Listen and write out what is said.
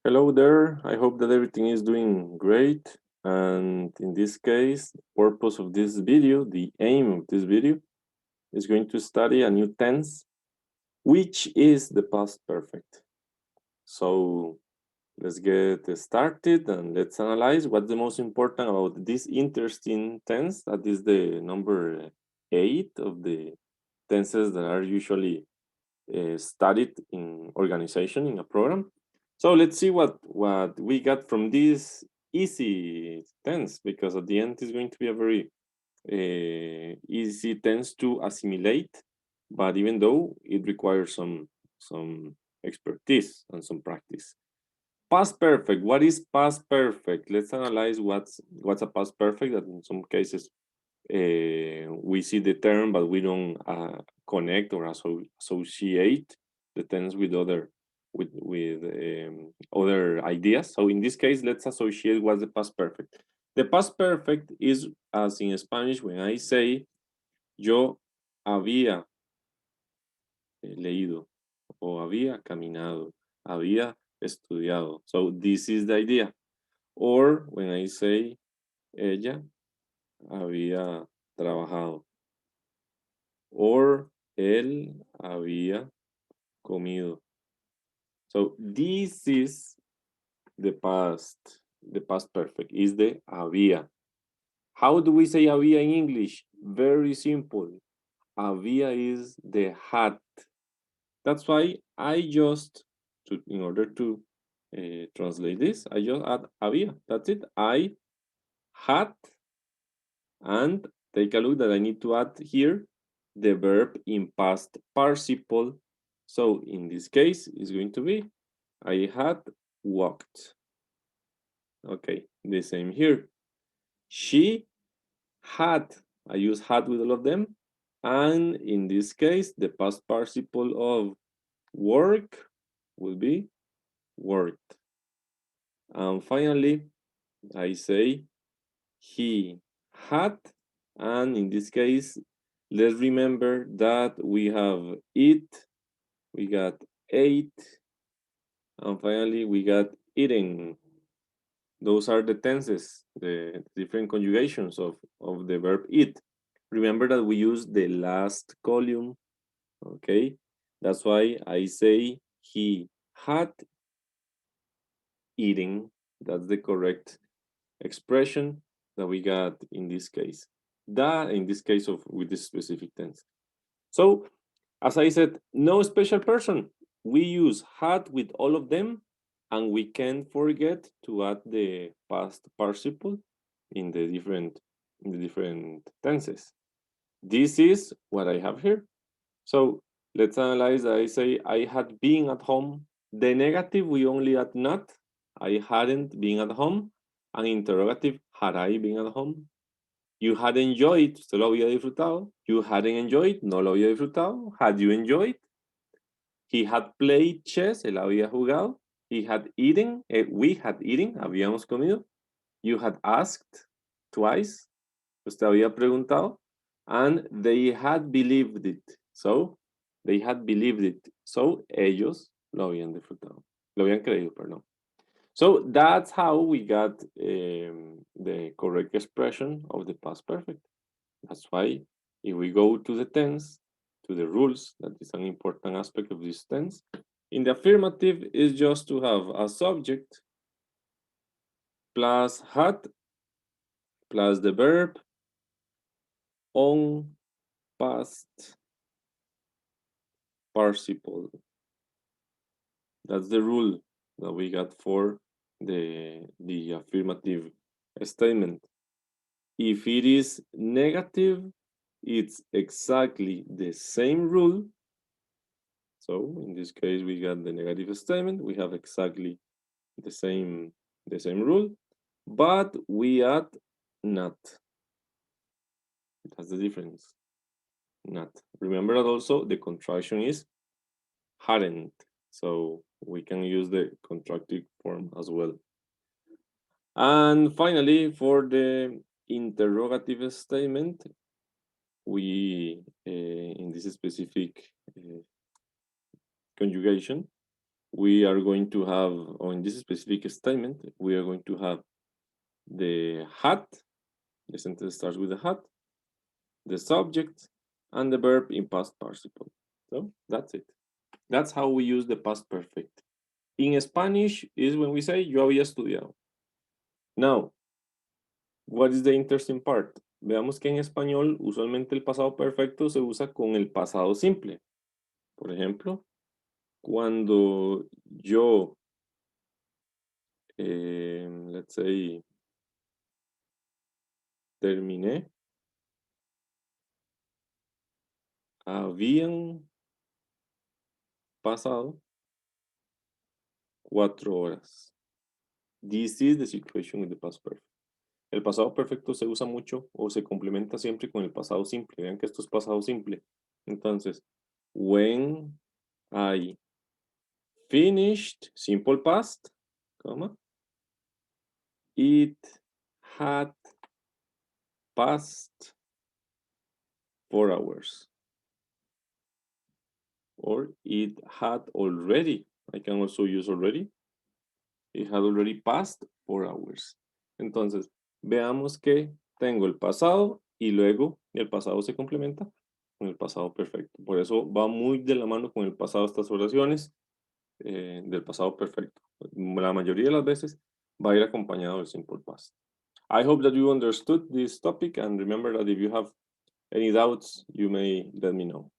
Hello there. I hope that everything is doing great. And in this case, the purpose of this video, the aim of this video, is going to study a new tense, which is the past perfect. So let's get started and let's analyze what's the most important about this interesting tense. That is the number 8 of the tenses that are usually studied in organization in a program. So let's see what we got from this easy tense, because at the end is going to be a very easy tense to assimilate, but even though it requires some expertise and some practice. Past perfect. What is past perfect? Let's analyze what's a past perfect. That in some cases we see the term, but we don't connect or associate the tense with other ideas. So in this case, let's associate what's the past perfect. The past perfect is, as in Spanish, when I say yo había leído o había caminado, había estudiado. So this is the idea. Or when I say ella había trabajado. Or él había comido. So this is the past perfect is the había. How do we say había in English? Very simple. Había is the had. That's why I just, in order to translate this, I just add había. That's it. I had, and take a look that I need to add here the verb in past participle. So in this case, it's going to be I had walked. Okay, the same here. She had. I use had with all of them. And in this case, the past participle of work will be worked. And finally, I say he had. And in this case, let's remember that we have it, we got ate, and finally we got eating. Those are the tenses, the different conjugations of the verb eat. Remember that we use the last column, okay? That's why I say he had eating. That's the correct expression that we got in this case. That in this case of with this specific tense. So, as I said, no special person. We use had with all of them, and we can't forget to add the past participle in the different tenses. This is what I have here. So let's analyze. I say I had been at home. The negative we only add not. I hadn't been at home. An interrogative, had I been at home? You had enjoyed, usted lo había disfrutado. You hadn't enjoyed, no lo había disfrutado. Had you enjoyed? He had played chess, él había jugado. He had eaten, we had eaten, habíamos comido. You had asked twice, usted había preguntado. And they had believed it. So, they had believed it. So, ellos lo habían disfrutado. Lo habían creído, perdón. So, that's how we got the correct expression of the past perfect. That's why if we go to the tense, to the rules, that is an important aspect of this tense. In the affirmative is just to have a subject plus had plus the verb on past participle. That's the rule that we got for the affirmative statement. If it is negative, it's exactly the same rule. So in this case, we got the negative statement. We have exactly the same rule, but we add not. That's the difference. Not. Remember that also the contraction is hadn't. So we can use the contracted form as well. And finally, for the interrogative statement, we in this specific conjugation, we are going to have, or in this specific statement, we are going to have the hat, the sentence starts with the hat, the subject, and the verb in past participle. So that's it. That's how we use the past perfect. In Spanish is when we say yo había estudiado. Now, what is the interesting part? Veamos que en español usualmente el pasado perfecto se usa con el pasado simple. Por ejemplo, cuando yo, let's say, terminé, habían pasado 4 horas. This is the situation with the past perfect. El pasado perfecto se usa mucho o se complementa siempre con el pasado simple. Vean que esto es pasado simple. Entonces, when I finished, simple past, comma, it had passed 4 hours. Or it had already. I can also use already. It had already passed 4 hours. Entonces, veamos que tengo el pasado y luego el pasado se complementa con el pasado perfecto. Por eso va muy de la mano con el pasado estas oraciones del pasado perfecto. La mayoría de las veces va a ir acompañado del simple past. I hope that you understood this topic and remember that if you have any doubts, you may let me know.